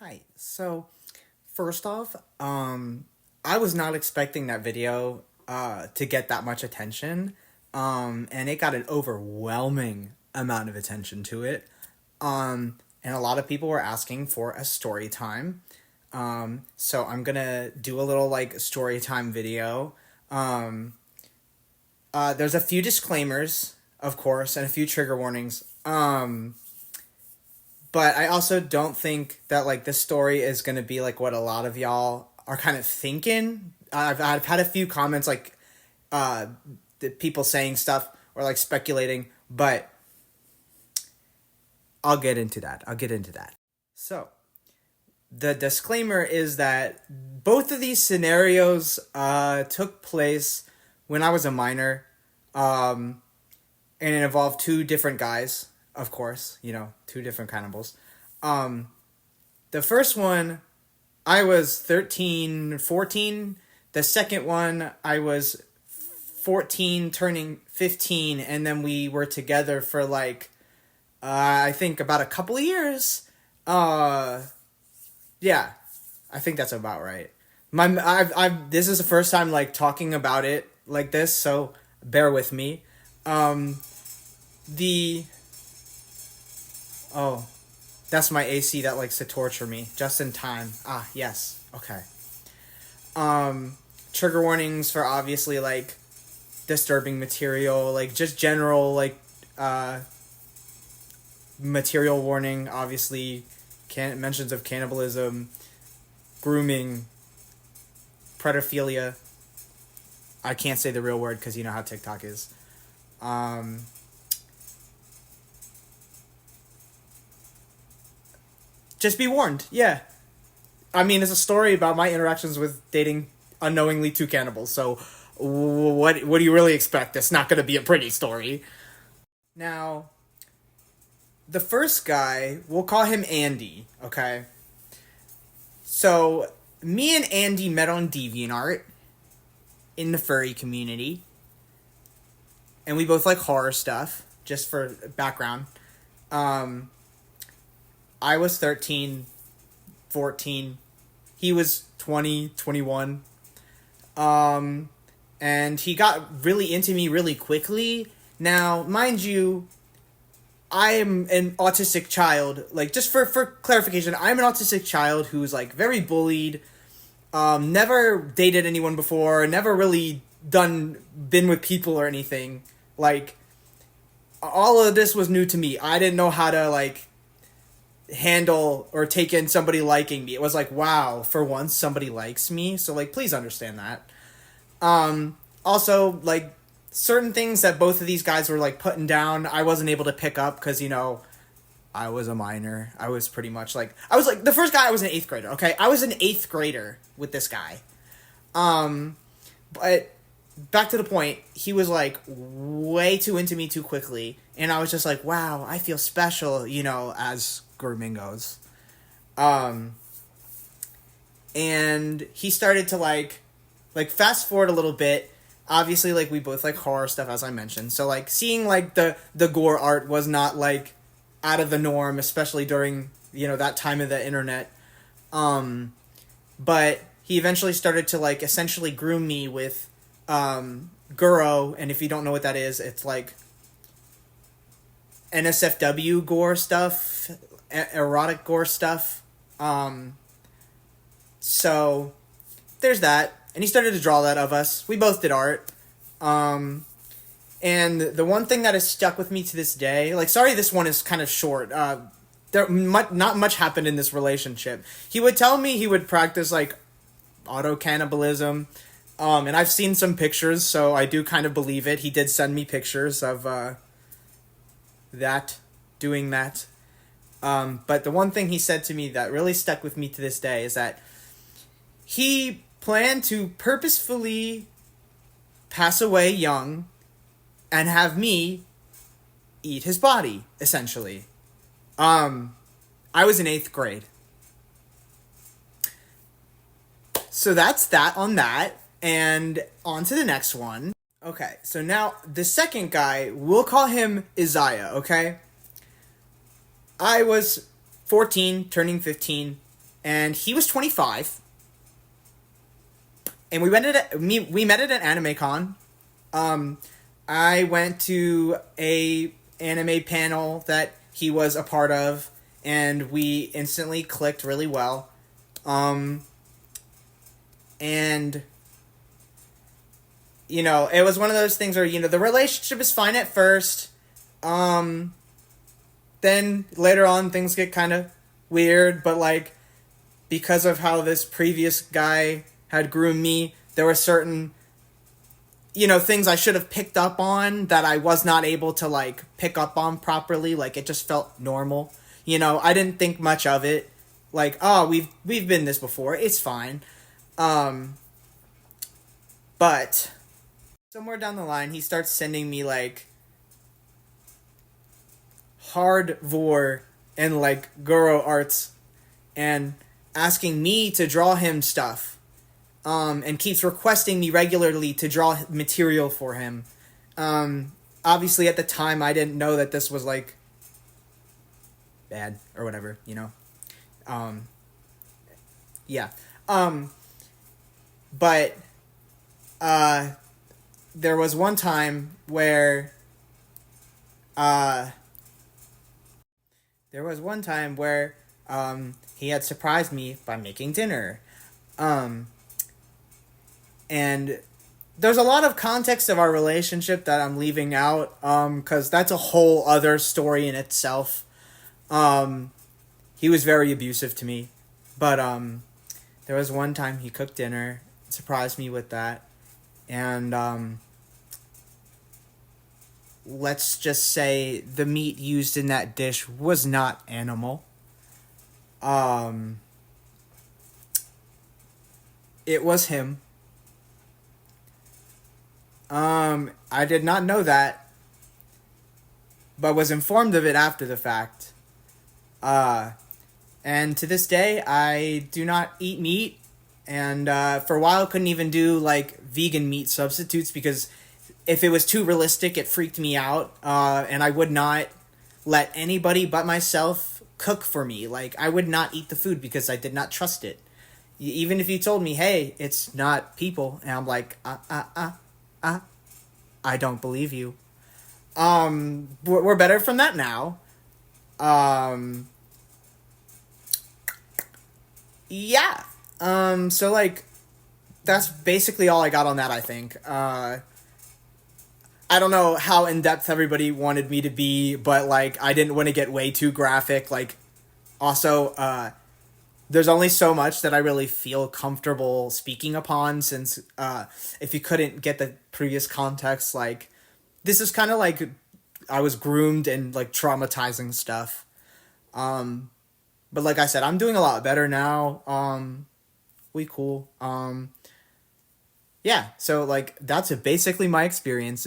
Hi. So, first off, I was not expecting that video to get that much attention. And it got an overwhelming amount of attention to it. And a lot of people were asking for a story time. So I'm gonna do a little like story time video. There's a few disclaimers, of course, and a few trigger warnings. But I also don't think that like this story is gonna be like what a lot of y'all are kind of thinking. I've had a few comments like uh the people saying stuff or like speculating, but I'll get into that. So the disclaimer is that both of these scenarios took place when I was a minor, and it involved two different guys, of course, two different cannibals. The first one, I was 13, 14. The second one, I was 14, turning 15, and then we were together for like, I think about a couple of years. Yeah, I think that's about right. This is the first time like talking about it like this, so bear with me. The Oh, that's my AC that likes to torture me just in time. Ah, yes. Okay. Trigger warnings for obviously like disturbing material, like just general like material warning, obviously mentions of cannibalism, grooming, pedophilia. I can't say the real word because you know how TikTok is. Just be warned. Yeah. I mean, it's a story about my interactions with dating unknowingly two cannibals. So, what do you really expect? It's not going to be a pretty story. Now, the first guy, we'll call him Andy. Okay. So, me and Andy met on DeviantArt in the furry community, and we both like horror stuff. Just for background, I was 13, 14. He was 20, 21. And he got really into me really quickly. Now, mind you, I am an autistic child. Like, just for clarification, I'm an autistic child who's, like, very bullied. Never dated anyone before. Never really been with people or anything. Like, all of this was new to me. I didn't know how to, like, handle or take in somebody liking me. It was like, wow, for once somebody likes me. So like, please understand that. Also, like, certain things that both of these guys were like putting down, I wasn't able to pick up because I was a minor. I was pretty much like, I was like the first guy. I was an eighth grader. Okay, I was an eighth grader with this guy. But back to the point, he was like way too into me too quickly, and I was just like, wow, I feel special, as grooming goes. And he started to like fast forward a little bit. Obviously, like, we both like horror stuff, as I mentioned. So like seeing like the gore art was not like out of the norm, especially during that time of the internet. But he eventually started to like essentially groom me with Guro, and if you don't know what that is, it's like NSFW gore stuff, erotic gore stuff. So there's that, and he started to draw that of us. We both did art. And the one thing that has stuck with me to this day, like, sorry, this one is kind of short. Not much happened in this relationship. He would tell me he would practice like auto cannibalism. And I've seen some pictures, so I do kind of believe it. He did send me pictures of doing that. But the one thing he said to me that really stuck with me to this day is that he planned to purposefully pass away young and have me eat his body, essentially. I was in 8th grade. So that's that on that. And on to the next one. Okay, so now the second guy, we'll call him Isaiah, okay? I was 14, turning 15. and he was 25. And we met at an anime con. I went to a anime panel that he was a part of, and we instantly clicked really well. And it was one of those things where the relationship is fine at first. Then later on things get kind of weird, but like because of how this previous guy had groomed me, there were certain things I should have picked up on that I was not able to like pick up on properly. Like it just felt normal. I didn't think much of it. Like, oh, we've been this before. It's fine. But somewhere down the line, he starts sending me like hard vor and like Goro arts and asking me to draw him stuff. And keeps requesting me regularly to draw material for him. Obviously, at the time, I didn't know that this was, like, bad or whatever, Yeah. But, there was one time where, he had surprised me by making dinner. And there's a lot of context of our relationship that I'm leaving out, because that's a whole other story in itself. He was very abusive to me, but there was one time he cooked dinner, surprised me with that, and let's just say the meat used in that dish was not animal. It was him. I did not know that, but was informed of it after the fact. And to this day, I do not eat meat, and for a while couldn't even do, like, vegan meat substitutes, because if it was too realistic, it freaked me out, and I would not let anybody but myself cook for me. Like, I would not eat the food because I did not trust it. Even if you told me, hey, it's not people, and I'm like, I don't believe you. We're better from that now. Yeah. So, like, that's basically all I got on that, I think. I don't know how in-depth everybody wanted me to be, but, like, I didn't want to get way too graphic. Like, also, there's only so much that I really feel comfortable speaking upon, since if you couldn't get the previous context, like, this is kind of like I was groomed and, like, traumatizing stuff. But like I said, I'm doing a lot better now. We cool. Yeah, so, like, that's basically my experiences.